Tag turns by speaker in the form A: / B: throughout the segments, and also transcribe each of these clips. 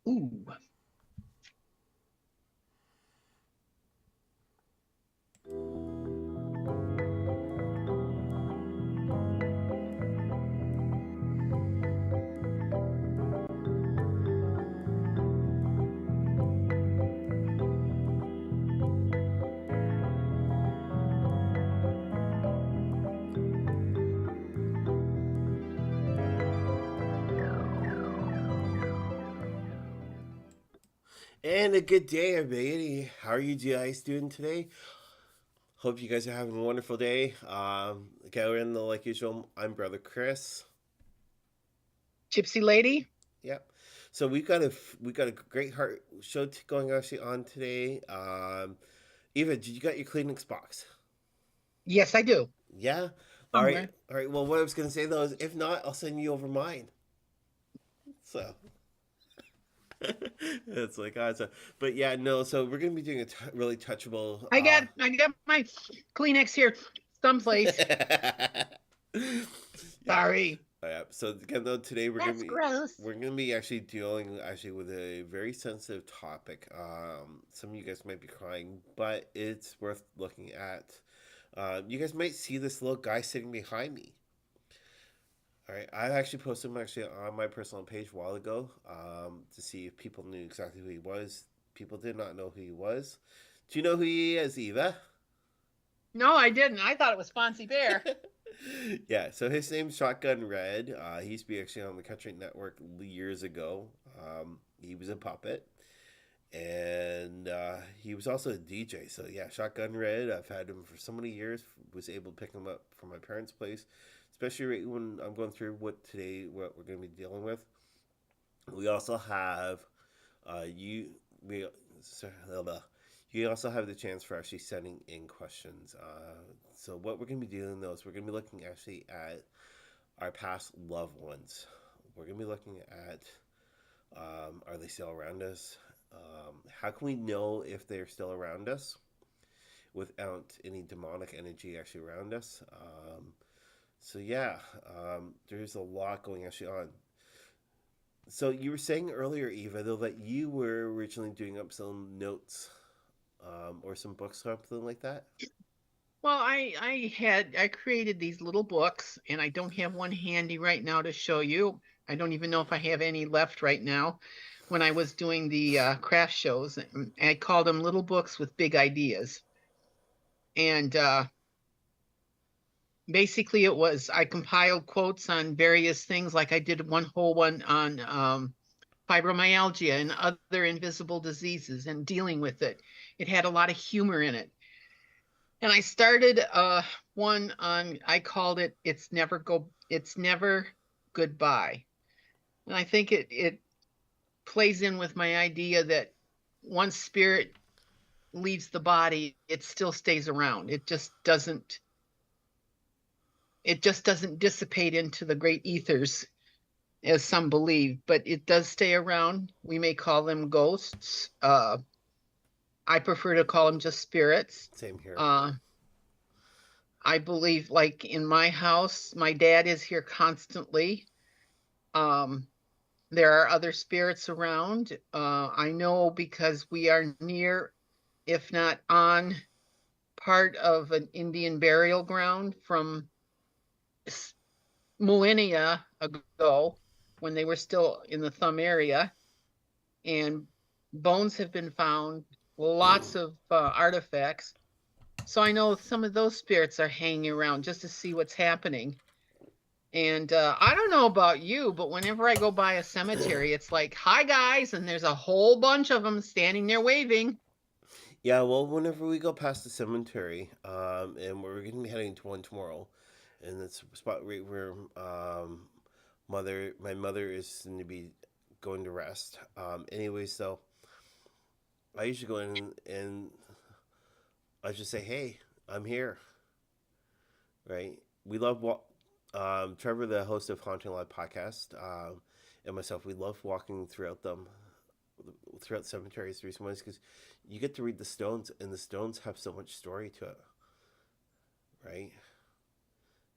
A: Ooh.
B: And a good day, everybody. How are you guys doing today? Hope you guys are having a wonderful day. Okay, we're in the like usual. I'm brother Chris.
A: Gypsy lady?
B: Yep. So we got a great heart show going actually on today. Eva, did you got your Kleenex box?
A: Yes, I do.
B: Yeah. All right.
A: Somewhere.
B: All right. Well, what I was gonna say though is, if not, I'll send you over mine. So it's like awesome. But yeah, no. So we're gonna be doing a really touchable.
A: I got my Kleenex here someplace.
B: Yeah.
A: Sorry.
B: Yeah. So again, though, today
A: That's gross.
B: we're gonna be actually dealing actually with a very sensitive topic. Some of you guys might be crying, but it's worth looking at. You guys might see this little guy sitting behind me. All right, I actually posted him actually on my personal page a while ago to see if people knew exactly who he was. People did not know who he was. Do you know who he is, Eva?
A: No, I didn't. I thought it was Fonzie Bear.
B: Yeah, so his name's Shotgun Red. He used to be actually on the Country Network years ago. He was a puppet, and he was also a DJ. So yeah, Shotgun Red. I've had him for so many years. Was able to pick him up from my parents' place, especially right when I'm going through what we're going to be dealing with. We also have you. We sorry, blah, blah. You also have the chance for actually sending in questions. So what we're going to be doing though is we're going to be looking actually at our past loved ones. We're going to be looking at are they still around us? How can we know if they're still around us without any demonic energy actually around us? So yeah, there's a lot going actually on. So you were saying earlier, Eva, though, that you were originally doing up some notes or some books, something like that.
A: Well, I created these little books, and I don't have one handy right now to show you. I don't even know if I have any left right now. When I was doing the craft shows, I called them little books with big ideas. And basically, it was I compiled quotes on various things, like I did one whole one on fibromyalgia and other invisible diseases and dealing with it. It had a lot of humor in it. And I started one on I called it it's never goodbye. And I think it plays in with my idea that once spirit leaves the body, it still stays around. It just doesn't dissipate into the great ethers as some believe, but it does stay around. We may call them ghosts. I prefer to call them just spirits.
B: Same here.
A: Uh, I believe, like in my house, my dad is here constantly. Um, there are other spirits around. I know because we are near, if not on, part of an Indian burial ground from millennia ago when they were still in the Thumb area. And bones have been found, lots of artifacts. So I know some of those spirits are hanging around just to see what's happening. And I don't know about you, but whenever I go by a cemetery, it's like, hi guys, and there's a whole bunch of them standing there waving.
B: Yeah, well, whenever we go past the cemetery, and we're going to be heading to one tomorrow, and it's a spot right where my mother is going to be going to rest. Anyway, so I usually go in and I just say, "Hey, I'm here." Right? We love Trevor, the host of Haunting Live podcast, and myself. We love walking throughout cemeteries. The reason why is because you get to read the stones, and the stones have so much story to it, right?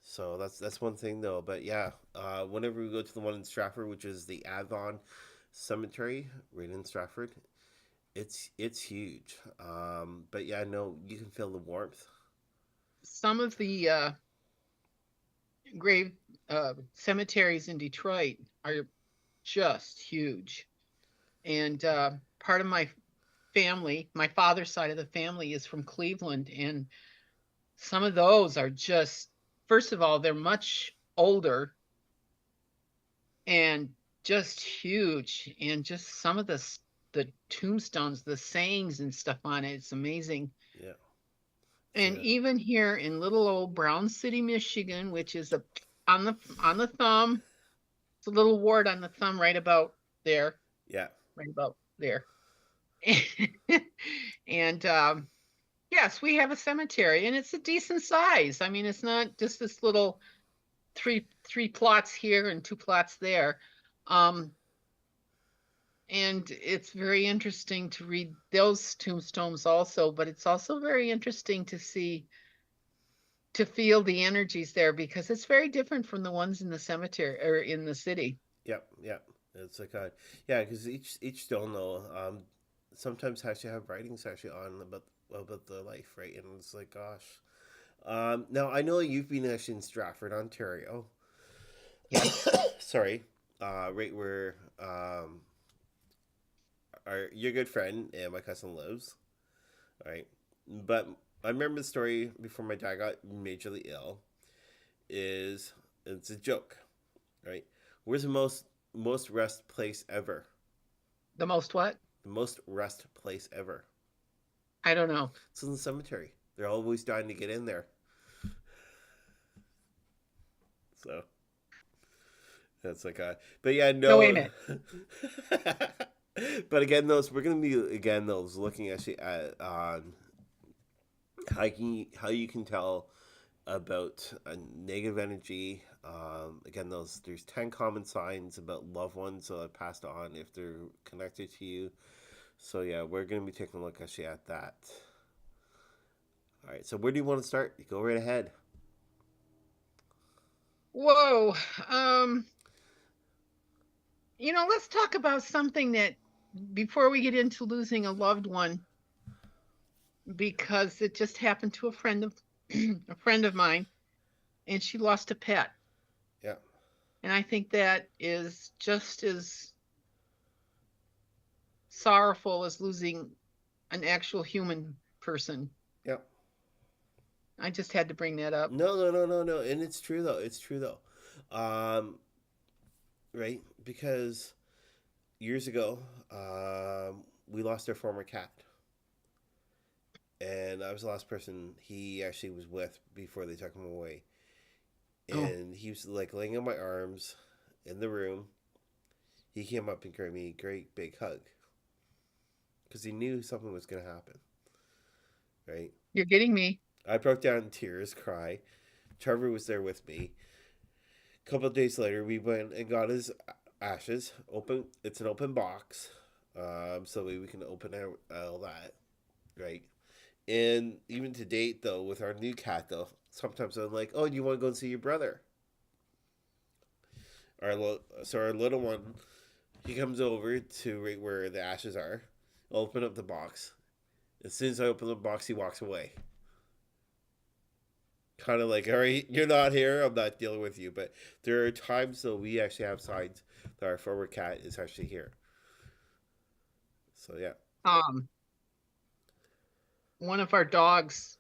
B: So that's one thing though. But yeah, whenever we go to the one in Stratford, which is the Avon cemetery right in Stratford. It's huge. But yeah, no, you can feel the warmth.
A: Some of the grave cemeteries in Detroit are just huge. And part of my family, my father's side of the family, is from Cleveland. And some of those are just, first of all, they're much older and just huge. And just some of the tombstones, the sayings and stuff on it, it's amazing.
B: Yeah.
A: And
B: So
A: even here in little old Brown City, Michigan, which is on the thumb, it's a little wart on the thumb right about there,
B: yeah.
A: right about there. And yes, we have a cemetery, and it's a decent size. I mean, it's not just this little three plots here and two plots there. Um, and it's very interesting to read those tombstones also, but it's also very interesting to see to feel the energies there because it's very different from the ones in the cemetery or in the city.
B: Yep. Yep. It's like yeah, because each stone though, sometimes actually have writings actually on about the life, right? And it's like, gosh. Now I know you've been actually in Stratford, Ontario.
A: Yes.
B: Sorry, right where your good friend and my cousin lives, right? But I remember the story before my dad got majorly ill. Is it's a joke, right? Where's the most rest place ever?
A: The most what?
B: The most rest place ever.
A: I don't know.
B: It's in the cemetery. They're always dying to get in there. So that's like but yeah,
A: No, wait a
B: no.
A: minute.
B: But again, those we're gonna be again those looking actually at how you can tell about a negative energy. Again, those there's 10 common signs about loved ones that passed on if they're connected to you. So yeah, we're gonna be taking a look actually at that. All right. So where do you want to start? You go right ahead.
A: Whoa. Um, let's talk about something that before we get into losing a loved one, because it just happened to a friend of a friend of mine, and she lost a pet.
B: Yeah.
A: And I think that is just as sorrowful as losing an actual human person.
B: Yeah.
A: I just had to bring that up.
B: No, no, no, no, no. And it's true though. It's true though. Um, right? Because years ago, we lost our former cat, and I was the last person he actually was with before they took him away.
A: Oh,
B: And he was like laying in my arms in the room. He came up and gave me a great big hug because he knew something was going to happen. Right?
A: you're getting me.
B: I broke down in tears, cry. Trevor was there with me. A couple of days later, we went and got his ashes. Open. It's an open box, so we can open out all that, right? And even to date, though, with our new cat, though, sometimes I'm like, "Oh, do you want to go and see your brother?" Our little one, he comes over to right where the ashes are. I'll open up the box. As soon as I open the box, he walks away. Kind of like, all right, you're not here. I'm not dealing with you. But there are times though we actually have signs that our former cat is actually here. So yeah,
A: Um, one of our dogs,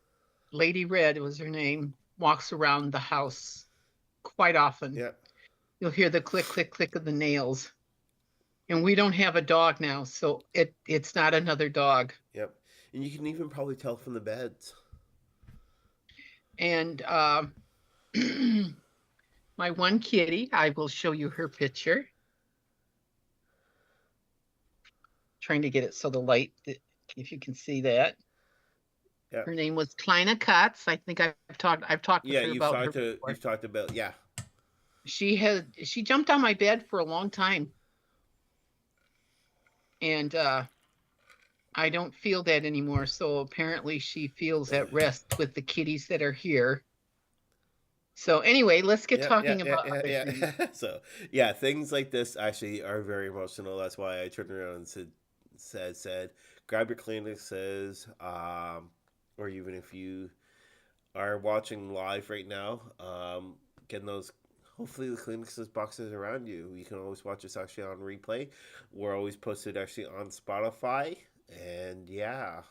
A: Lady Red was her name, walks around the house quite often.
B: yeah,
A: You'll hear the click, click, click of the nails. And we don't have a dog now, so it's not another dog.
B: yep. And you can even probably tell from the beds.
A: And my one kitty, I will show you her picture. Trying to get it so the light, if you can see that.
B: Yeah,
A: Her name was Kleine Katz. I think I've talked with
B: yeah.
A: her about her
B: You've
A: before.
B: talked about yeah,
A: She jumped on my bed for a long time, and I don't feel that anymore. So apparently she feels at rest with the kitties that are here. So anyway, let's get
B: Yeah, yeah,
A: talking
B: yeah,
A: about
B: yeah,
A: other dreams.
B: yeah. So, yeah, things like this actually are very emotional. That's why I turned around and said, grab your Kleenexes, or even if you are watching live right now, getting those. Hopefully, the Kleenexes boxes around you. You can always watch us actually on replay. We're always posted actually on Spotify, and yeah.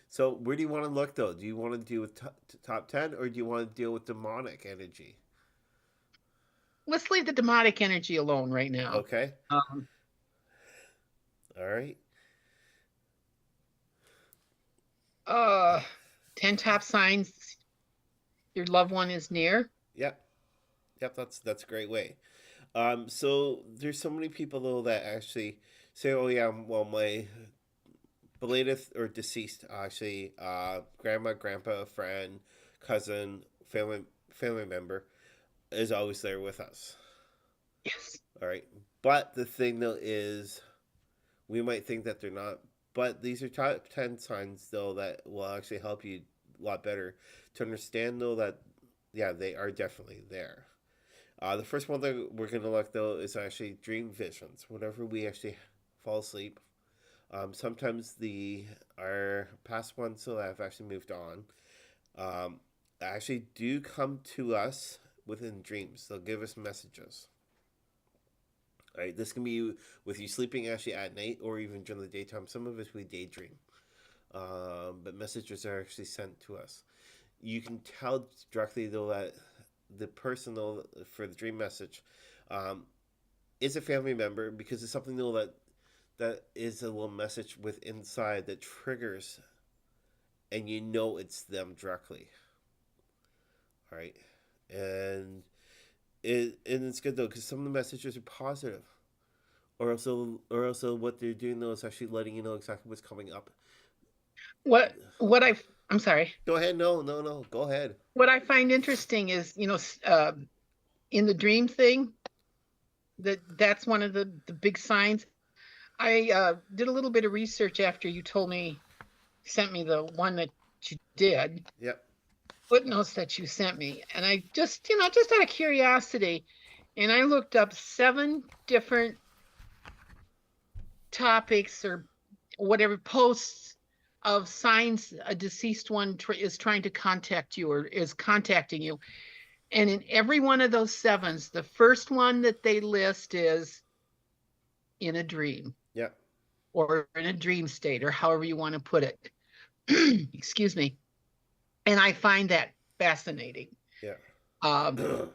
B: So, where do you want to look though? Do you want to deal with top 10, or do you want to deal with demonic energy?
A: Let's leave the demonic energy alone right now.
B: Okay.
A: Um,
B: All right.
A: uh, 10 top signs your loved one is near.
B: Yep. Yep. That's a great way. So there's so many people though that actually say, "Oh yeah, well my belated or deceased actually, grandma, grandpa, friend, cousin, family member is always there with us."
A: Yes.
B: All right. But the thing though is, we might think that they're not. But these are top 10 signs though that will actually help you a lot better to understand though that yeah they are definitely there. The first one that we're going to look though is actually dream visions. Whenever we actually fall asleep, sometimes the our past ones that have actually moved on, actually do come to us within dreams. They'll give us messages. All right, this can be with you sleeping actually at night or even during the daytime. Some of us we daydream, but messages are actually sent to us. You can tell directly though that the person though for the dream message, um, is a family member because it's something though that is a little message with inside that triggers, and you know it's them directly. All right, and it's good though because some of the messages are positive, or also what they're doing though is actually letting you know exactly what's coming up.
A: What I'm sorry.
B: Go ahead. No, no, no. Go ahead.
A: What I find interesting is, in the dream thing, that's one of the big signs. I did a little bit of research after you told me, sent me the one that you did,
B: Yep.
A: footnotes that you sent me, and I just, just out of curiosity, and I looked up 7 different topics or whatever posts of signs a deceased one is trying to contact you or is contacting you. And in every one of those 7s, the first one that they list is in a dream
B: Yep.
A: or in a dream state or however you want to put it. Excuse me. And I find that fascinating.
B: Yeah.
A: Um,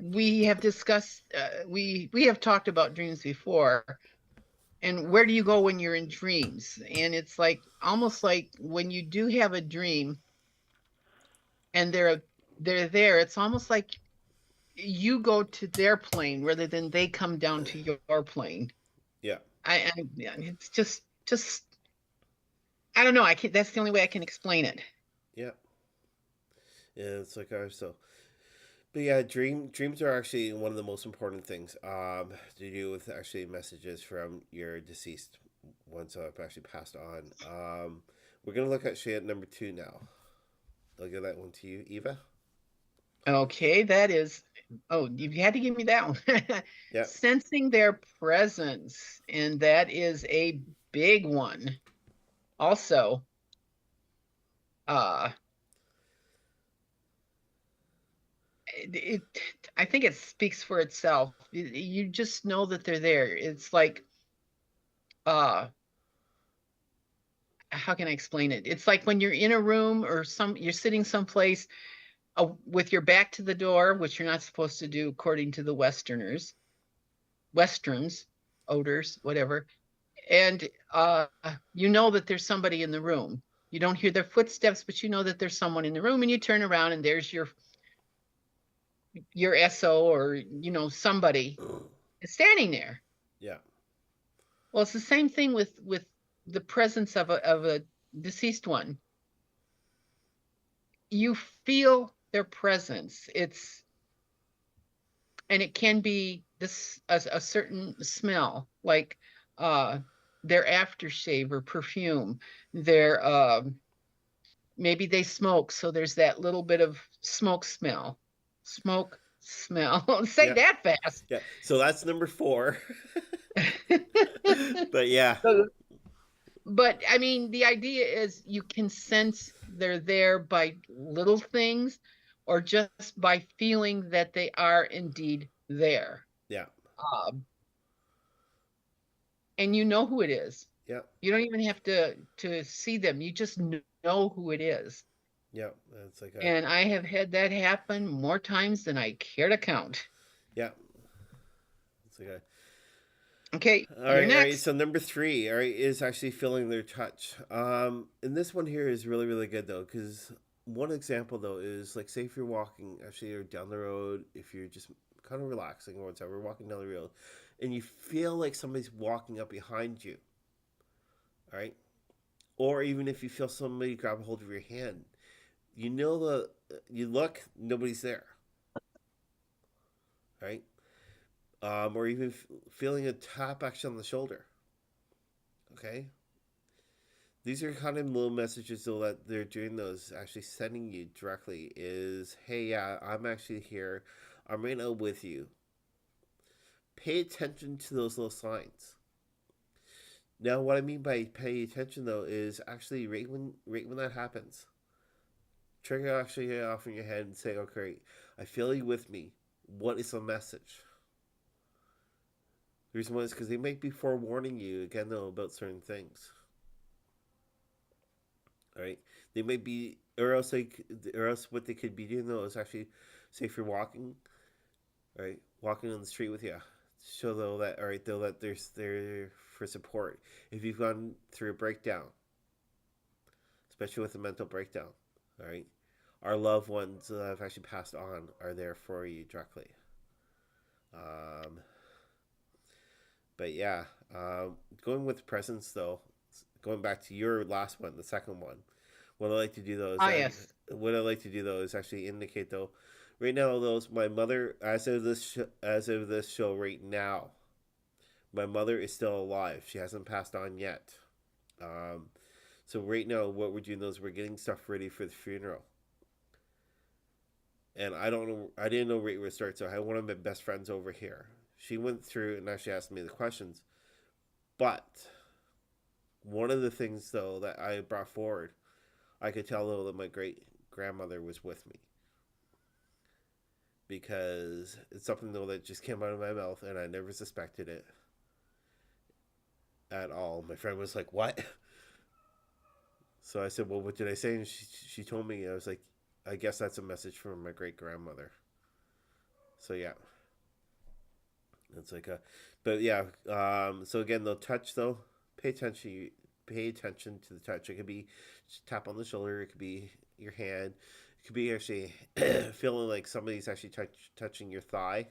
A: we have discussed, we have talked about dreams before. And where do you go when you're in dreams? And it's like almost like when you do have a dream and they're there, it's almost like you go to their plane rather than they come down to your plane.
B: Yeah.
A: Yeah, it's just I don't know. I can That's the only way I can explain it.
B: Yeah. Yeah. It's like ours. So, but yeah, dreams are actually one of the most important things. To do with actually messages from your deceased ones that have actually passed on. We're gonna look actually at number 2 now. I'll give that one to you, Eva.
A: Okay, that is. Oh, you had to give me that one.
B: Yeah.
A: Sensing their presence, and that is a big one. Also, uh, it I think it speaks for itself. You just know that they're there. It's like, uh, how can I explain it? It's like when you're in a room or you're sitting someplace with your back to the door, which you're not supposed to do according to the Westerns, odors, whatever. And you know that there's somebody in the room. You don't hear their footsteps, but you know that there's someone in the room, and you turn around and there's your SO or somebody is standing there.
B: Yeah.
A: Well, it's the same thing with the presence of a deceased one. You feel their presence. And it can be a certain smell, like their aftershave or perfume. Their maybe they smoke, so there's that little bit of smoke smell. Smoke smell. Say
B: Yeah.
A: that fast.
B: Yeah. So that's number 4. But yeah.
A: So, but I mean, the idea is you can sense they're there by little things or just by feeling that they are indeed there.
B: Yeah.
A: Um, and you know who it is.
B: Yeah.
A: You don't even have to see them. You just know who it is.
B: Yeah. It's like a
A: And I have had that happen more times than I care to count.
B: yeah. It's like a
A: Okay,
B: all
A: you're
B: right, all right.
A: next.
B: So number 3, all right, is actually feeling their touch. And this one here is really, really good though, because one example though is like, say if you're walking, actually, or down the road, if you're just kind of relaxing or whatever, walking down the road, and you feel like somebody's walking up behind you, all right, or even if you feel somebody grab a hold of your hand, you know you look, nobody's there, right? Or even feeling a tap action on the shoulder. Okay, these are kind of little messages though that they're doing. Those actually sending you directly is, hey, yeah, I'm actually here. I'm right now with you. Pay attention to those little signs. Now, what I mean by pay attention though is actually right when that happens, trigger actually off in your head and say, okay, I feel you with me. What is the message? The reason why is because they might be forewarning you again though about certain things. All right, they might be, or else what they could be doing though is actually, say if you're walking, right, walking on the street with you, show though that, all right, though that there's there for support if you've gone through a breakdown, especially with a mental breakdown. All right, our loved ones that have actually passed on are there for you directly. Um, but yeah, going with presence though, going back to your last one, the second one. What I like to do though is
A: Ah, yes.
B: actually indicate though, right now those my mother, as of this show right now, my mother is still alive. She hasn't passed on yet. Um, so right now what we're doing is we're getting stuff ready for the funeral. And I didn't know right where to start. So I had one of my best friends over here. She went through and actually asked me the questions. But one of the things though that I brought forward, I could tell though that my great grandmother was with me, because it's something though that just came out of my mouth and I never suspected it at all. My friend was like, "What?" So I said, "Well, what did I say?" And she told me. I was like, "I guess that's a message from my great grandmother." So yeah, it's like a, but yeah. So again, the touch though, pay attention. Pay attention to the touch. It could be just tap on the shoulder. It could be your hand. It could be actually feeling like somebody's actually touching your thigh,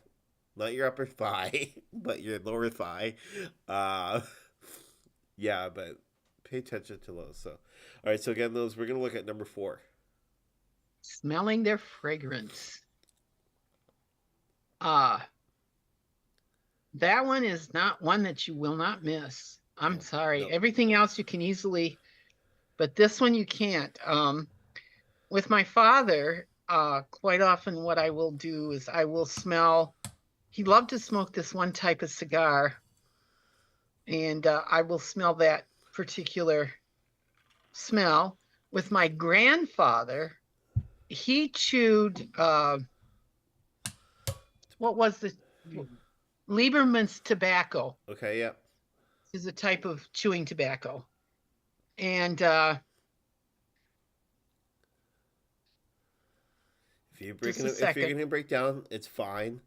B: not your upper thigh, but your lower thigh. Uh, yeah, but pay attention to those. So, all right. So again, those we're gonna look at number 4.
A: Smelling their fragrance. Uh, that one is not one that you will not miss. I'm
B: No,
A: sorry.
B: no.
A: Everything else you can easily, but this one you can't. With my father, quite often what I will do is I will smell, he loved to smoke this one type of cigar, and I will smell that particular smell. With my grandfather, he chewed, what was the Lieberman's tobacco
B: Okay. Yeah.
A: is a type of chewing tobacco. And just a
B: If you're
A: second,
B: gonna break down, it's fine.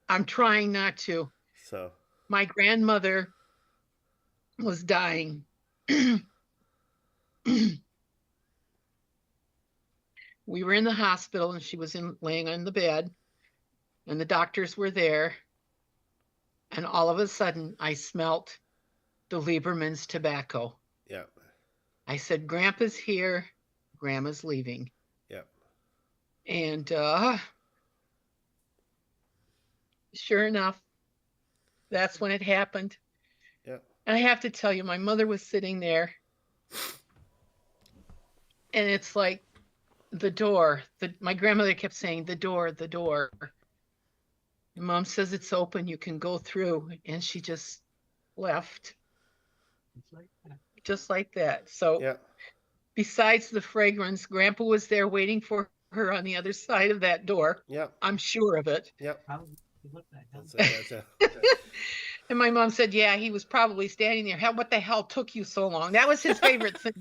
A: I'm trying not to.
B: So
A: My grandmother was dying. We were in the hospital and she was laying on the bed, and the doctors were there. And all of a sudden, I smelt the Lieberman's tobacco.
B: yeah,
A: I said, Grandpa's here, Grandma's leaving.
B: yeah,
A: And sure enough, that's when it happened.
B: yeah,
A: And I have to tell you, my mother was sitting there, and it's like The door. My grandmother kept saying, the door, the door. And Mom says it's open, you can go through. And she just left. Just like that. So
B: Yeah.
A: besides the fragrance, Grandpa was there waiting for her on the other side of that door.
B: Yeah.
A: I'm sure of it.
B: Yeah.
A: And my mom said, yeah, he was probably standing there. Hell, what the hell took you so long? That was his favorite thing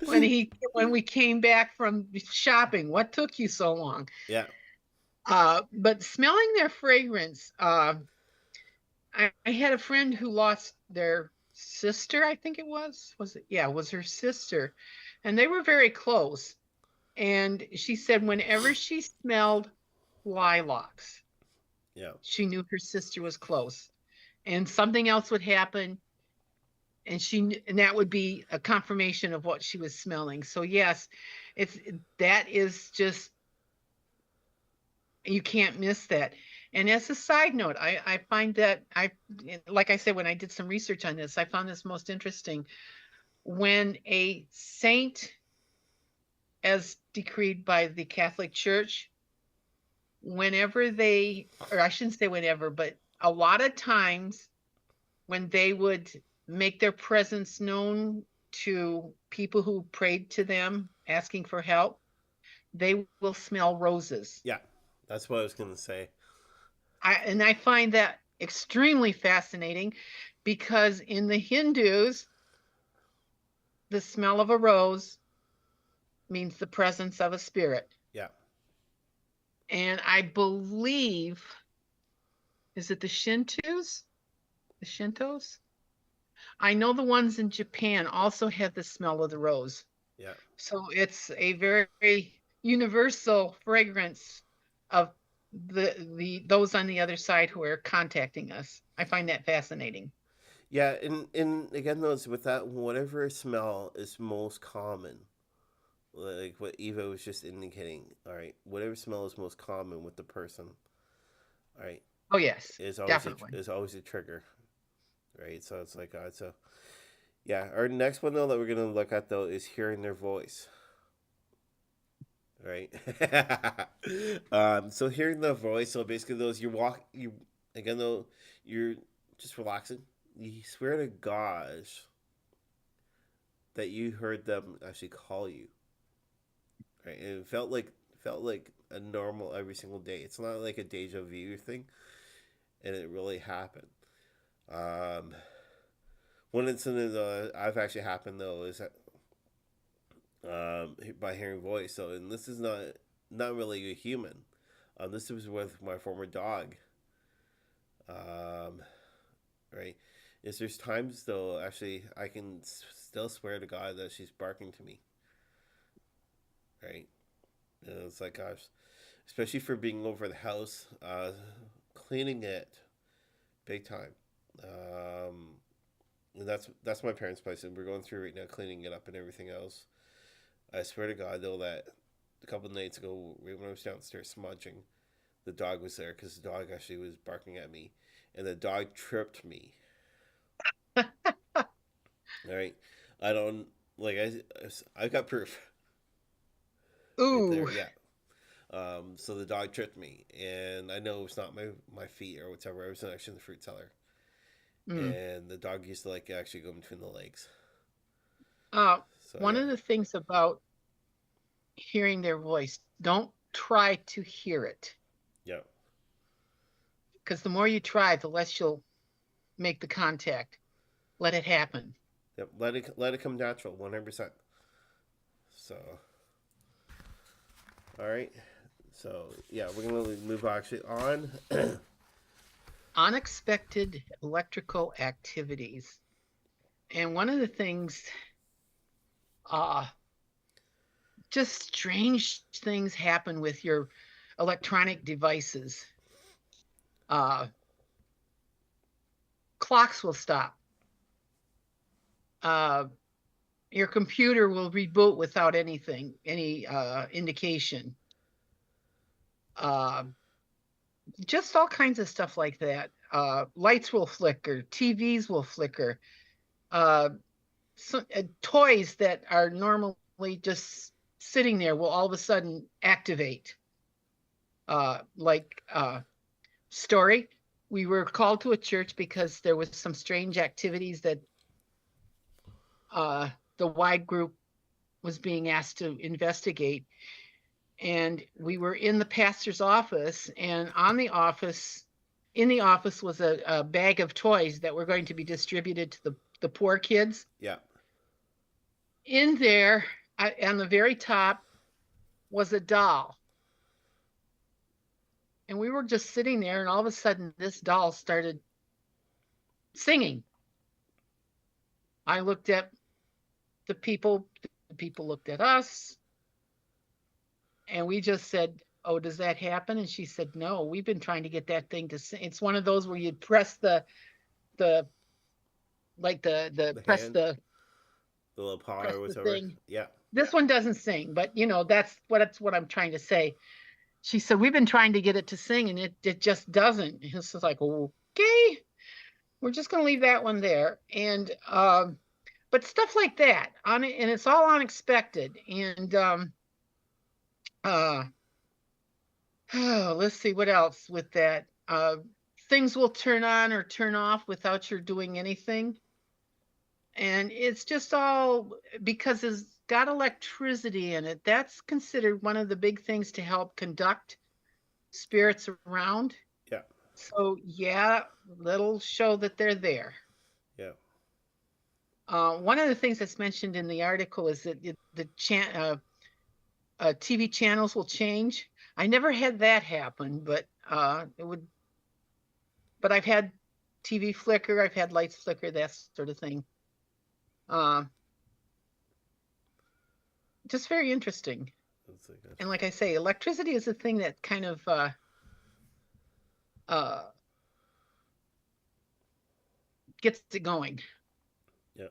A: when we came back from shopping. What took you so long?
B: Yeah.
A: But smelling their fragrance, I had a friend who lost their sister, I think it was. Was it? Yeah, it was her sister. And they were very close. And she said whenever she smelled lilacs,
B: Yeah.
A: she knew her sister was close. And something else would happen, and that would be a confirmation of what she was smelling. So yes, that is just, you can't miss that. And as a side note, I find that like I said, when I did some research on this, I found this most interesting. When a saint, as decreed by the Catholic Church, whenever they, or I shouldn't say whenever, but a lot of times when they would make their presence known to people who prayed to them asking for help, they will smell roses.
B: Yeah. That's what I was going to say.
A: And I find that extremely fascinating because in the Hindus, the smell of a rose means the presence of a spirit.
B: Yeah.
A: And I believe, is it the Shintos? The Shintos? I know the ones in Japan also have the smell of the rose.
B: Yeah.
A: So it's a very universal fragrance of those on the other side who are contacting us. I find that fascinating.
B: Yeah, and again, those with that, whatever smell is most common, like what Eva was just indicating. All right, whatever smell is most common with the person. All right.
A: Oh yes,
B: Is always
A: definitely.
B: is always a trigger, right? So it's like so. Yeah, our next one though that we're gonna look at though is hearing their voice. Right. So hearing the voice, so basically those you again though you're just relaxing. You swear to gosh that you heard them actually call you. Right, and it felt like a normal every single day. It's not like a deja vu thing, and it really happened. Um, One incident I've actually happened though is that by hearing voice. So, and this is not really a human. This was with my former dog. Um, right? Is there's times though actually I can still swear to God that she's barking to me. Right? And it's like gosh, especially for being over the house, cleaning it, big time. And that's my parents' place, and we're going through right now cleaning it up and everything else. I swear to God, though, that a couple of nights ago, when I was downstairs smudging, the dog was there because the dog actually was barking at me, and the dog tripped me. All right, I don't like I got proof. Right
A: Ooh.
B: there, yeah. So the dog tripped me, and I know it's not my feet or whatever. I was actually in the fruit cellar, and the dog used to like actually go between the legs. So
A: One
B: yeah,
A: of the things about hearing their voice, don't try to hear it.
B: yeah.
A: Because the more you try, the less you'll make the contact. Let it happen.
B: Yep, let it come natural, 100%. So, all right. So yeah, we're gonna move actually on.
A: Unexpected electrical activities. And one of the things, just strange things happen with your electronic devices. Clocks will stop. Your computer will reboot without any indication. Just all kinds of stuff like that. Lights will flicker, TVs will flicker. Toys that are normally just sitting there will all of a sudden activate. Like story, we were called to a church because there was some strange activities that the wide group was being asked to investigate. And we were in the pastor's office, and in the office was a bag of toys that were going to be distributed to the poor kids.
B: Yeah.
A: In there, on the very top, was a doll. And we were just sitting there, and all of a sudden, this doll started singing. I looked at the people looked at us, and we just said, "Oh, does that happen?" And she said, "No, we've been trying to get that thing to sing." It's one of those where you press the like the press
B: hand,
A: the
B: little paw
A: press
B: or
A: the
B: whatever.
A: thing.
B: Yeah.
A: This one doesn't sing, but that's what I'm trying to say. She said, "We've been trying to get it to sing, and it just doesn't." And it's like, okay, we're just going to leave that one there. And but stuff like that and it's all unexpected. And let's see what else with that. Things will turn on or turn off without your doing anything. And it's just all because it's got electricity in it. That's considered one of the big things to help conduct spirits around.
B: Yeah.
A: So yeah, that'll show that they're there.
B: Yeah.
A: One of the things that's mentioned in the article is that the TV channels will change. I never had that happen, but it would. But I've had TV flicker, I've had lights flicker, that sort of thing. Just very interesting. And like I say, electricity is a thing that kind of gets it going.
B: Yeah.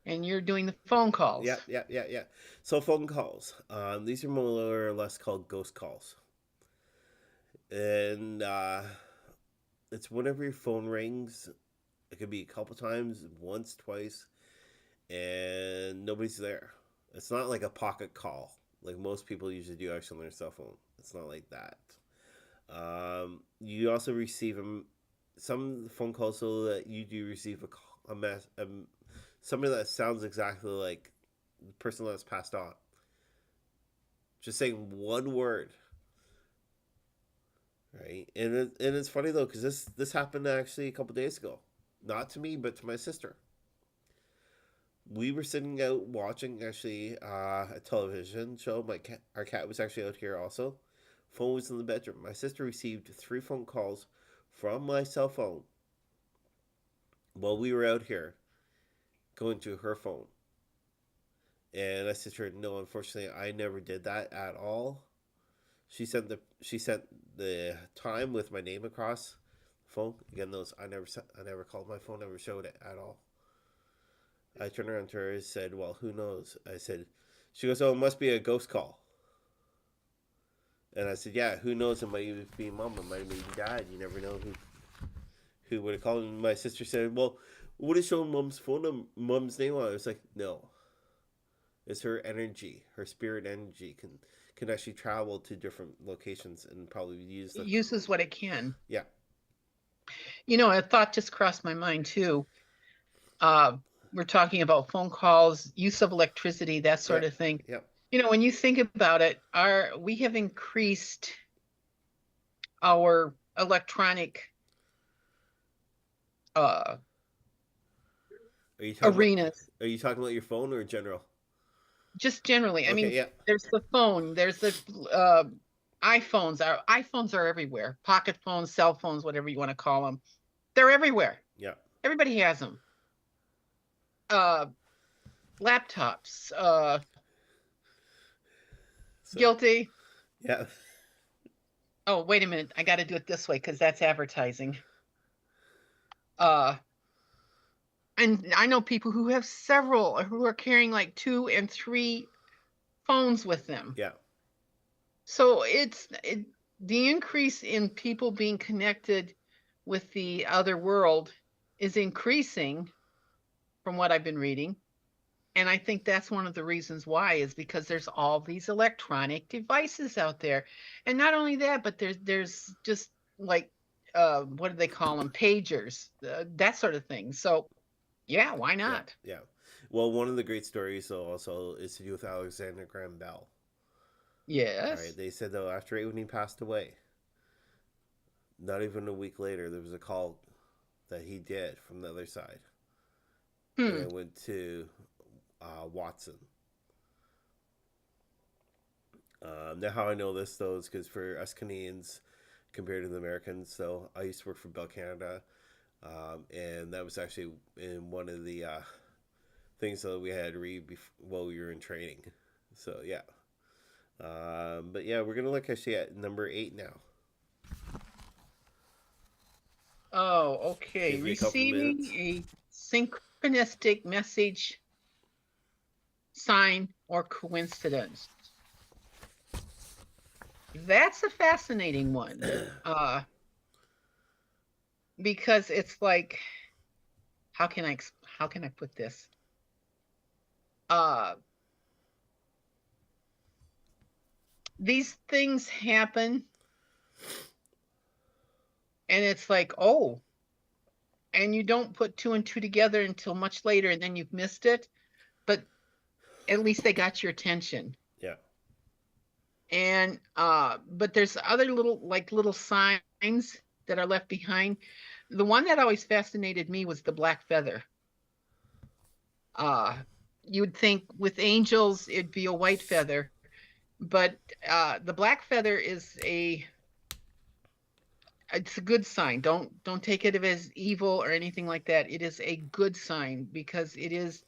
A: And you're doing the phone calls.
B: Yeah. So phone calls. These are more or less called ghost calls. And it's whenever your phone rings, it could be a couple times, once, twice, and nobody's there. It's not like a pocket call like most people usually do actually on their cell phone. It's not like that. You also receive some phone calls so that you do receive somebody that sounds exactly like the person that's passed on. Just saying one word. Right, and it's funny though because this happened actually a couple days ago, not to me but to my sister. We were sitting out watching actually a television show. Our cat was actually out here also. Phone was in the bedroom. My sister received 3 phone calls from my cell phone while we were out here, going to her phone. And I said to her, "No, unfortunately, I never did that at all." She sent the time with my name across the phone. Again, I never called my phone, never showed it at all. I turned around to her and said, "Well, who knows?" I said, she goes, "Oh, it must be a ghost call." And I said, "Yeah, who knows? It might even be mom, it might be dad. You never know who would have called." And my sister said, "Well, would it show mom's mom's name on it?" I was like, "No. It's her energy, her spirit energy can actually travel to different locations and probably
A: uses what it can."
B: Yeah.
A: A thought just crossed my mind too. We're talking about phone calls, use of electricity, that sort of thing.
B: Yeah.
A: When you think about it, we have increased our electronic arenas.
B: Are you talking about your phone or general?
A: Just generally.
B: Okay,
A: there's the phone, there's the iPhones. Our iPhones are everywhere. Pocket phones, cell phones, whatever you want to call them. They're everywhere.
B: Yeah.
A: Everybody has them. Laptops. Guilty.
B: Yeah.
A: Oh, wait a minute. I got to do it this way because that's advertising. And I know people who have several, who are carrying like 2 and 3 phones with them.
B: Yeah.
A: So the increase in people being connected with the other world is increasing from what I've been reading. And I think that's one of the reasons why is because there's all these electronic devices out there. And not only that, but there's just like what do they call them? Pagers, that sort of thing. So yeah, why
B: Yeah,
A: not?
B: yeah. Well, one of the great stories though also is to do with Alexander Graham Bell. All right,
A: Yes.
B: they said though after when he passed away, not even a week later, there was a call that he did from the other side, and
A: Hmm.
B: it went to Watson. Now, how I know this though is because for us Canadians, compared to the Americans, so I used to work for Bell Canada, and that was actually in one of the things that we had to read while we were in training. So yeah, but yeah, we're gonna look actually at number 8 now.
A: Oh, okay.
B: Give you a couple
A: Receiving
B: minutes.
A: a synchronistic message, sign, or coincidence. That's a fascinating one. Because it's like, how can how can I put this? Uh, these things happen, and it's like, oh, and you don't put two and two together until much later, and then you've missed it. But at least they got your attention.
B: Yeah,
A: And but there's other little signs that are left behind. The one that always fascinated me was the black feather. Uh, you would think with angels it'd be a white feather, but the black feather is a it's a good sign. Don't take it as evil or anything like that. It is a good sign because it is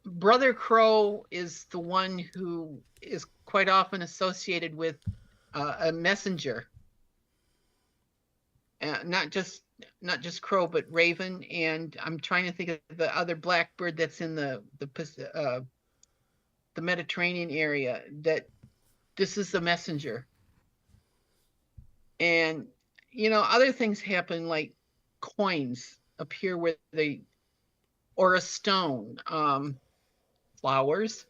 A: Brother Crow is the one who is quite often associated with a messenger, not just crow, but raven. And I'm trying to think of the other blackbird that's in the Mediterranean area. That this is the messenger, and other things happen like coins appear where they or a stone. Flowers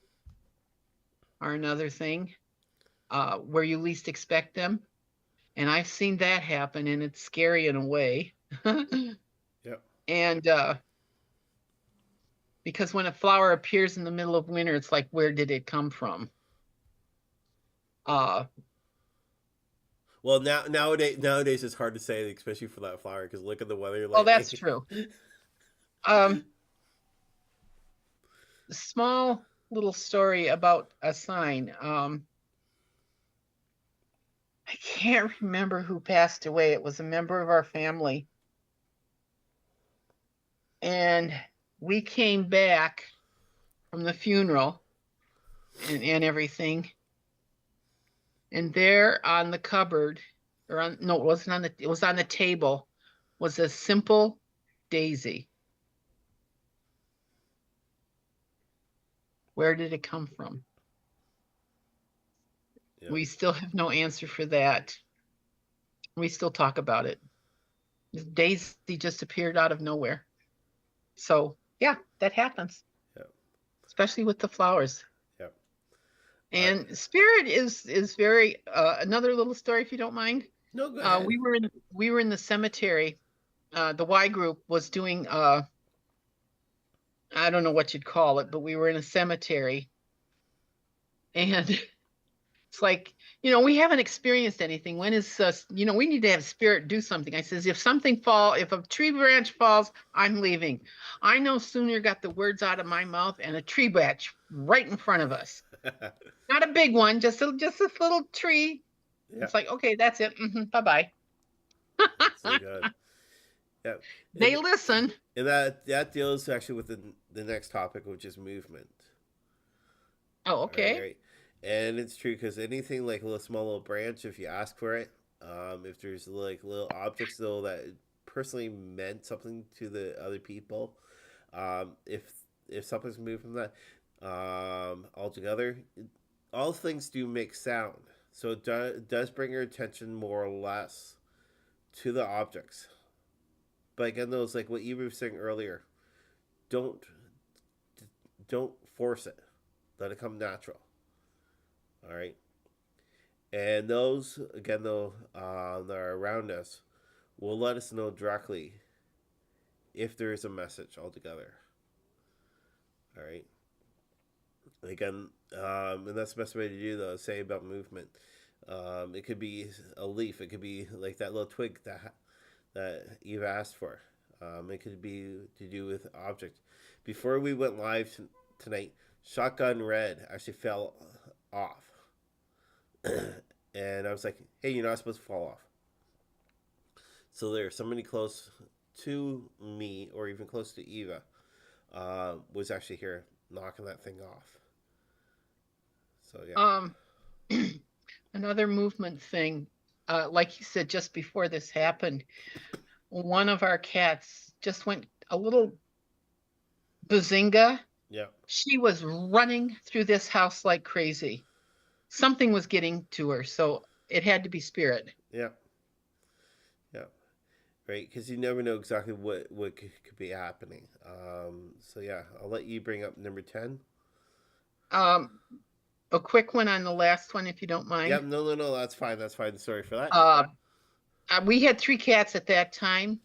A: are another thing where you least expect them. And I've seen that happen, and it's scary in a way.
B: yeah,
A: And because when a flower appears in the middle of winter, it's like, where did it come from? Uh,
B: well, nowadays it's hard to say, especially for that flower, because look at the weather
A: oh, that's
B: lately.
A: true. Um, Small little story about a sign. I can't remember who passed away. It was a member of our family. And we came back from the funeral and everything. And there on the cupboard, or on no, it wasn't on it was on the table, was a simple daisy. Where did it come from?
B: Yeah,
A: We still have no answer for that. We still talk about it. Daisy just appeared out of nowhere. So yeah, that happens,
B: yeah,
A: especially with the flowers.
B: yeah. Uh,
A: And spirit is very another little story if you don't mind.
B: no, go ahead.
A: We were in the cemetery. The Y group was doing I don't know what you'd call it, but we were in a cemetery, and it's like, we haven't experienced anything. When is we need to have spirit do something. I says, if a tree branch falls, I'm leaving. I no sooner got the words out of my mouth and a tree branch right in front of us. Not a big one, just a little tree.
B: Yeah,
A: It's like, okay, that's it. Bye-bye.
B: so good. Yeah,
A: They
B: and
A: listen.
B: and that deals actually with the next topic, which is movement.
A: Oh,
B: All right,
A: okay.
B: right. And it's true because anything like a little small little branch, if you ask for it, if there's like little objects though that personally meant something to the other people, if something's moved from that, altogether, all things do make sound. So it does bring your attention more or less to the objects. But again, those like what you were saying earlier, don't don't force it. Let it come natural. All right. And those, again, though, that are around us will let us know directly if there is a message altogether. All right. Again, and that's the best way to do though. Say about movement. It could be a leaf. It could be like that little twig that Eva asked for. It could be to do with object. Before we went live tonight, Shotgun Red actually fell off, and I was like, "Hey, you're not supposed to fall off." So there's somebody close to me, or even close to Eva, was actually here knocking that thing off. So yeah.
A: Another movement thing, like you said, just before this happened, one of our cats just went a little bazinga.
B: Yeah.
A: She was running through this house like crazy. Something was getting to her, so it had to be spirit.
B: Yeah. Yeah. Right, because you never know exactly what could be happening. So yeah, I'll let you bring up number 10.
A: A quick one on the last one, if you don't mind.
B: Yeah, no, that's fine. That's fine. Sorry for that.
A: We had 3 cats at that time,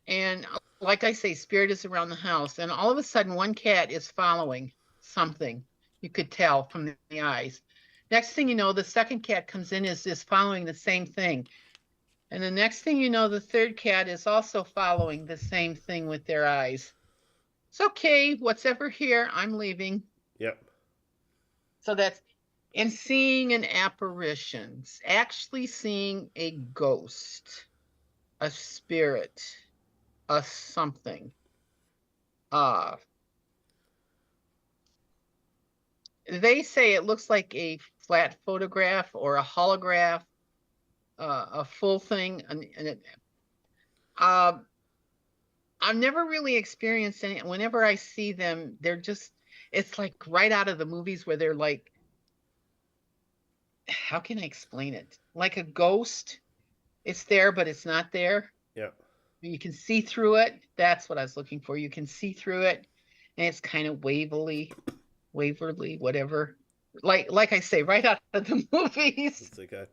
A: and like I say, spirit is around the house, and all of a sudden, one cat is following something. You could tell from the eyes. Next thing you know, the second cat comes in, is following the same thing. And the next thing you know, the third cat is also following the same thing with their eyes. It's okay, what's ever here, I'm leaving.
B: Yep.
A: So that's, and seeing an apparition, actually seeing a ghost, a spirit, a something. They say it looks like a flat photograph or a holograph, a full thing. I've never really experienced any. Whenever I see them, they're just, it's like right out of the movies where they're like, how can I explain it? Like a ghost. It's there, but it's not there.
B: Yeah.
A: You can see through it. That's what I was looking for. You can see through it, and it's kind of waverly, whatever. Like I say, right out of the movies.
B: It's okay.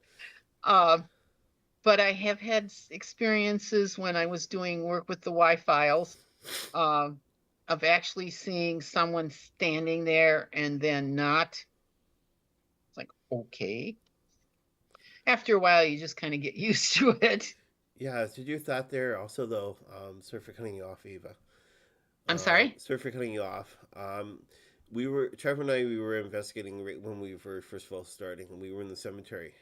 A: But I have had experiences when I was doing work with the Y-files, of actually seeing someone standing there and then not. It's like, okay. After a while, you just kind of get used to it.
B: Yeah, did you thought there also though? Sorry for cutting you off, Eva.
A: I'm sorry?
B: Sorry for cutting you off. Trevor and we were investigating right when we were first of all starting, and we were in the cemetery.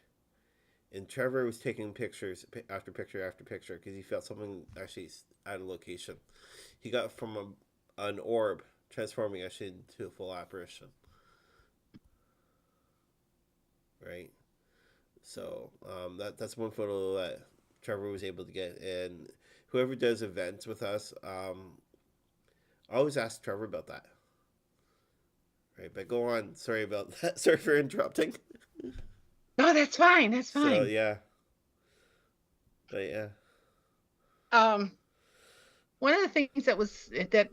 B: And Trevor was taking pictures after picture after picture because he felt something actually at a location. He got from an orb transforming actually into a full apparition. Right? So that's one photo that Trevor was able to get. And whoever does events with us, I always ask Trevor about that. Right, but go on. Sorry about that. Sorry for interrupting.
A: No, that's fine. That's fine.
B: So yeah. But yeah.
A: One of the things that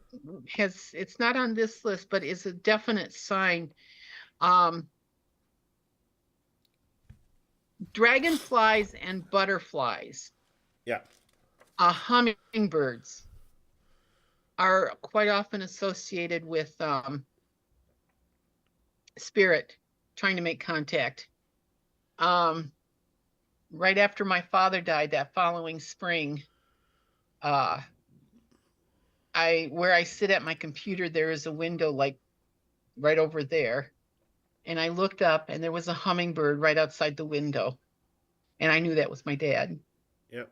A: has, it's not on this list, but is a definite sign. Dragonflies and butterflies.
B: Yeah.
A: Hummingbirds are quite often associated with spirit trying to make contact. Right after my father died that following spring, where I sit at my computer, there is a window like right over there. And I looked up and there was a hummingbird right outside the window. And I knew that was my dad.
B: Yep.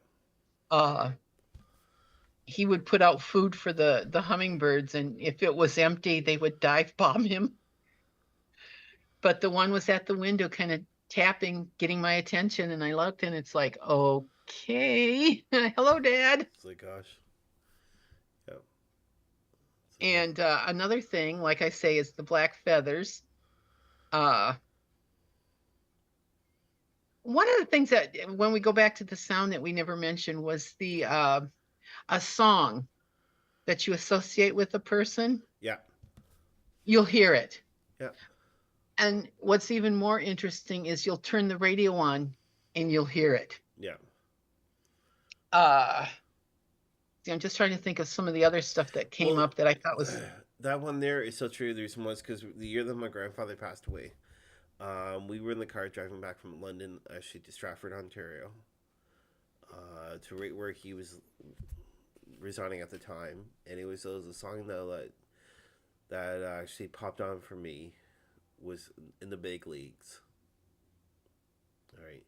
A: He would put out food for the hummingbirds, and if it was empty, they would dive bomb him. But the one was at the window kind of tapping, getting my attention, and I looked and it's like, okay. Hello, Dad.
B: It's like, gosh. Yep.
A: And another thing, like I say, is the black feathers. One of the things that, when we go back to the sound that we never mentioned, was the a song that you associate with a person.
B: Yeah.
A: you'll hear it.
B: Yeah.
A: And what's even more interesting is you'll turn the radio on and you'll hear it.
B: Yeah.
A: Uh, See, I'm just trying to think of some of the other stuff that came
B: Well,
A: up that I thought was
B: that one there is so true. The reason was because the year that my grandfather passed away, we were in the car driving back from London, actually to Stratford, Ontario, to right where he was residing at the time, and it was a song that actually popped on for me was in the big leagues. All right,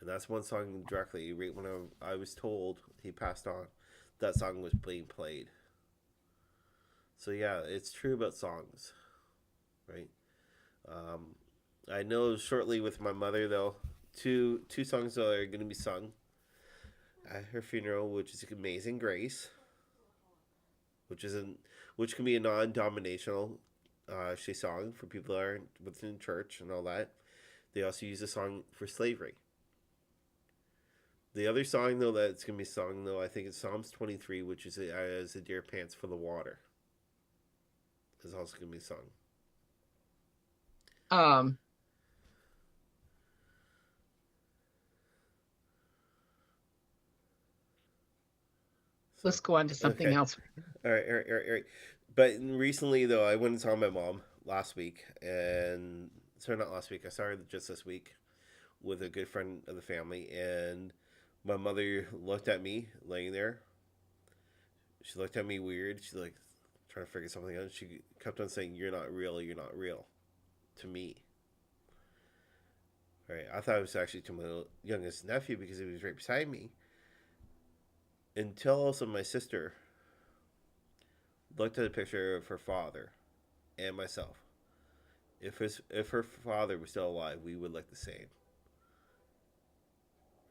B: and that's one song directly right when I was told he passed on. That song was being played. So yeah, it's true about songs, right? Um, I know shortly with my mother though, two songs that are going to be sung at her funeral, which is "Amazing Grace," which isn't which can be a non-dominational song for people that are within church and all that. They also use a song for slavery. The other song though that's going to be sung though, I think it's Psalms 23, which is as a deer pants for the water, is also going to be sung.
A: um
B: So
A: let's go on to something
B: okay,
A: else.
B: all right. But recently though, I went and saw my mom last week, and sorry, not last week. I saw her just this week with a good friend of the family, and my mother looked at me laying there. She looked at me weird. She like trying to figure something out. She kept on saying, "You're not real. You're not real," to me. Right? I thought it was actually to my youngest nephew because he was right beside me. Until also my sister looked at a picture of her father and myself. If her father was still alive, we would look the same.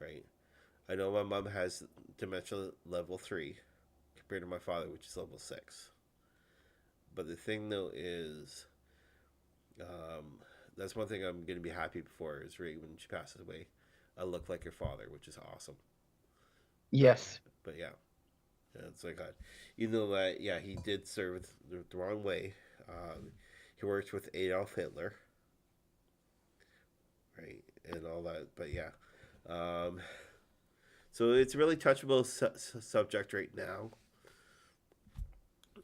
B: Right? I know my mom has dementia level 3 compared to my father, which is level 6. But the thing though is, um, that's one thing I'm going to be happy for is right when she passes away, I look like her father, which is awesome. But
A: Yes.
B: but yeah, it's like God. You know that yeah he did serve the wrong way. He worked with Adolf Hitler, right, and all that. But yeah, um, so it's a really touchable subject right now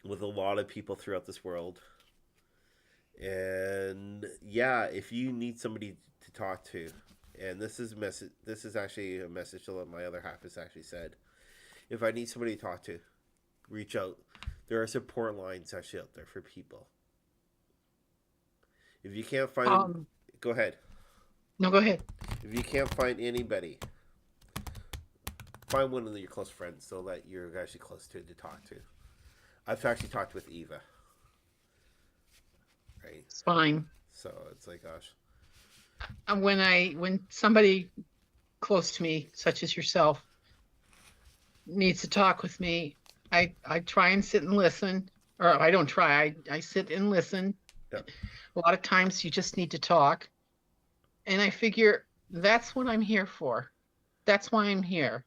B: with a lot of people throughout this world. And yeah, if you need somebody to talk to, and this is actually a message that my other half has actually said. If I need somebody to talk to, reach out. There are support lines actually out there for people. If you can't find,
A: um
B: go ahead.
A: no, go ahead.
B: If you can't find anybody, find one of your close friends so that you're actually close to talk to. I've actually talked with Eva, right?
A: It's fine.
B: So it's like, gosh,
A: And when somebody close to me, such as yourself, needs to talk with me, I try and sit and listen, or I don't try. I sit and listen.
B: yeah,
A: A lot of times you just need to talk, and I figure that's what I'm here for. That's why I'm here.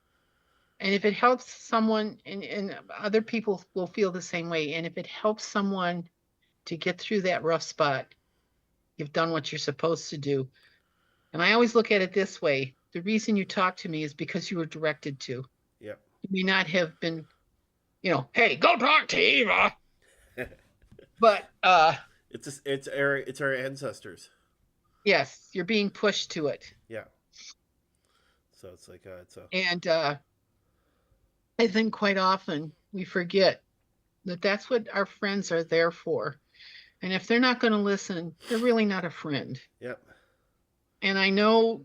A: And if it helps someone, and other people will feel the same way, and if it helps someone to get through that rough spot, you've done what you're supposed to do. And I always look at it this way: the reason you talk to me is because you were directed to.
B: yeah.
A: You may not have been, hey, go talk to Eva. But
B: it's our ancestors.
A: yes, you're being pushed to it.
B: Yeah. So it's like it's a
A: And I think quite often we forget that that's what our friends are there for. And if they're not going to listen, they're really not a friend.
B: yeah.
A: And I know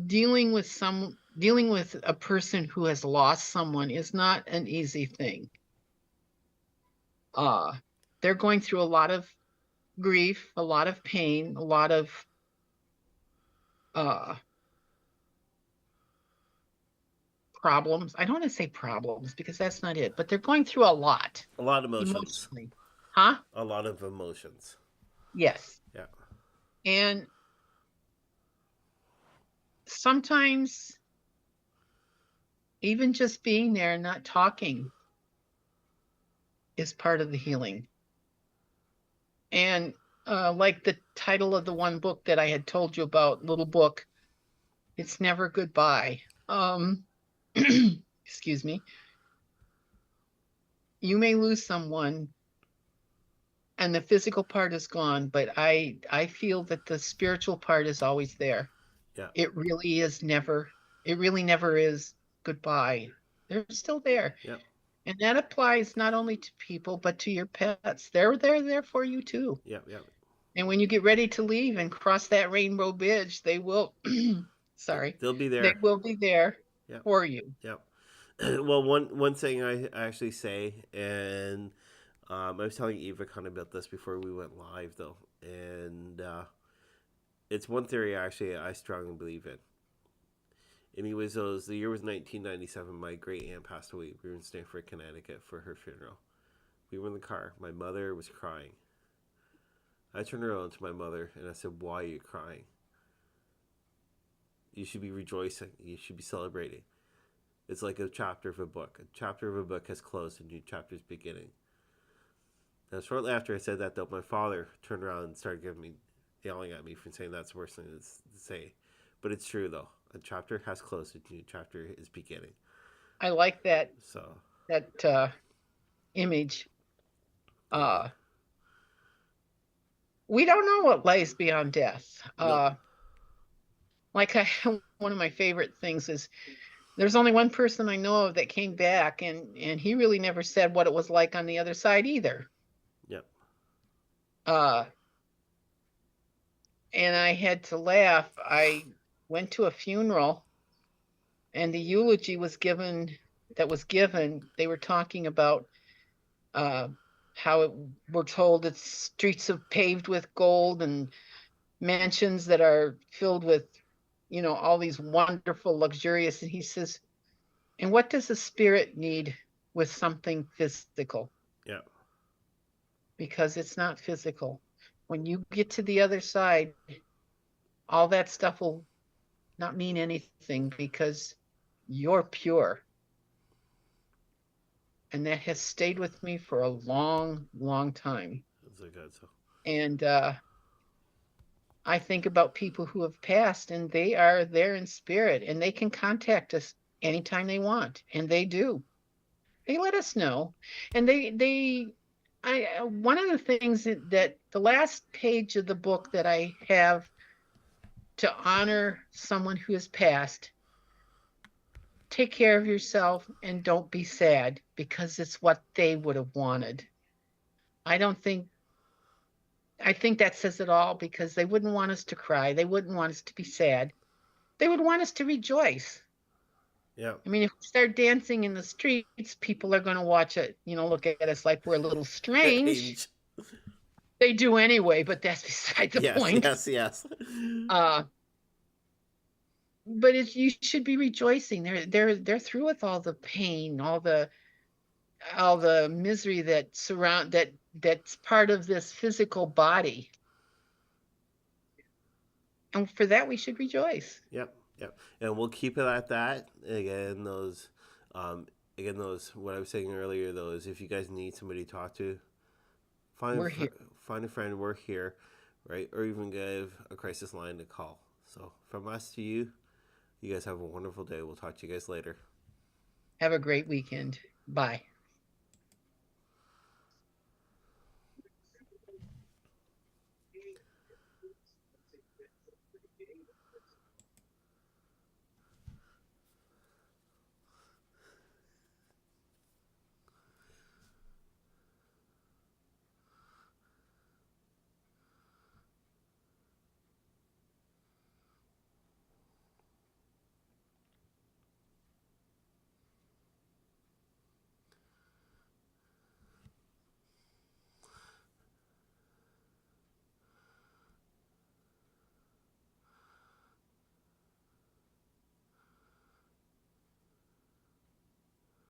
A: dealing with a person who has lost someone is not an easy thing. Uh they're going through a lot of grief, a lot of pain, a lot of uh problems. I don't want to say problems because that's not it, but they're going through a lot
B: A lot of emotions.
A: emotionally. Huh?
B: A lot of emotions.
A: Yes.
B: Yeah.
A: And sometimes even just being there and not talking is part of the healing. And like the title of the one book that I had told you about, little book, it's never goodbye. Excuse me. You may lose someone and the physical part is gone, but I feel that the spiritual part is always there.
B: Yeah.
A: It really is never, it really never is goodbye. They're still there.
B: Yeah.
A: And that applies not only to people, but to your pets. They're there for you too.
B: Yeah. Yeah.
A: And when you get ready to leave and cross that rainbow bridge, they will, sorry,
B: They'll be
A: they
B: there.
A: will be there
B: Yeah.
A: for you.
B: Yeah. Well, one thing I actually say, and I was telling Eva kind of about this before we went live, though, and it's one theory actually I strongly believe in. And it was the year was 1997. My great aunt passed away. We were in Stamford, Connecticut for her funeral. We were in the car. My mother was crying. I turned around to my mother and I said, "Why are you crying? You should be rejoicing. You should be celebrating. It's like a chapter of a book. A chapter of a book has closed, a new chapter is beginning." Now, shortly after I said that, though, my father turned around and started yelling at me for saying that's the worst thing to say. But it's true, though. A chapter has closed, a new chapter is beginning.
A: I like that
B: So,
A: that image.
B: yeah.
A: Uh, we don't know what lies beyond death.
B: No.
A: Like one of my favorite things is there's only one person I know of that came back, and he really never said what it was like on the other side either.
B: Yep.
A: Uh, and I had to laugh. I went to a funeral, and the eulogy was given. That was given. They were talking about uh, how we're told it's streets of paved with gold and mansions that are filled with, all these wonderful, luxurious. And he says, and what does a spirit need with something physical?
B: Yeah.
A: Because it's not physical. When you get to the other side, all that stuff will not mean anything because you're pure. And that has stayed with me for a long, long time.
B: That's a good so.
A: And I think about people who have passed and they are there in spirit and they can contact us anytime they want. And they do. They let us know. And one of the things that the last page of the book that I have to honor someone who has passed, take care of yourself and don't be sad because it's what they would have wanted. I think that says it all because they wouldn't want us to cry. They wouldn't want us to be sad. They would want us to rejoice.
B: Yeah.
A: I mean, if we start dancing in the streets, people are going to watch it, look at us like we're a little strange. They do anyway, but that's beside the point.
B: Yes.
A: But you should be rejoicing. They're through with all the pain, all the misery that's part of this physical body. And for that, we should rejoice.
B: Yep. And we'll keep it at that. Again, what I was saying earlier, though, is if you guys need somebody to talk to, find a friend. We're here, right? Or even give a crisis line a call. So from us to you, you guys have a wonderful day. We'll talk to you guys later.
A: Have a great weekend. Bye.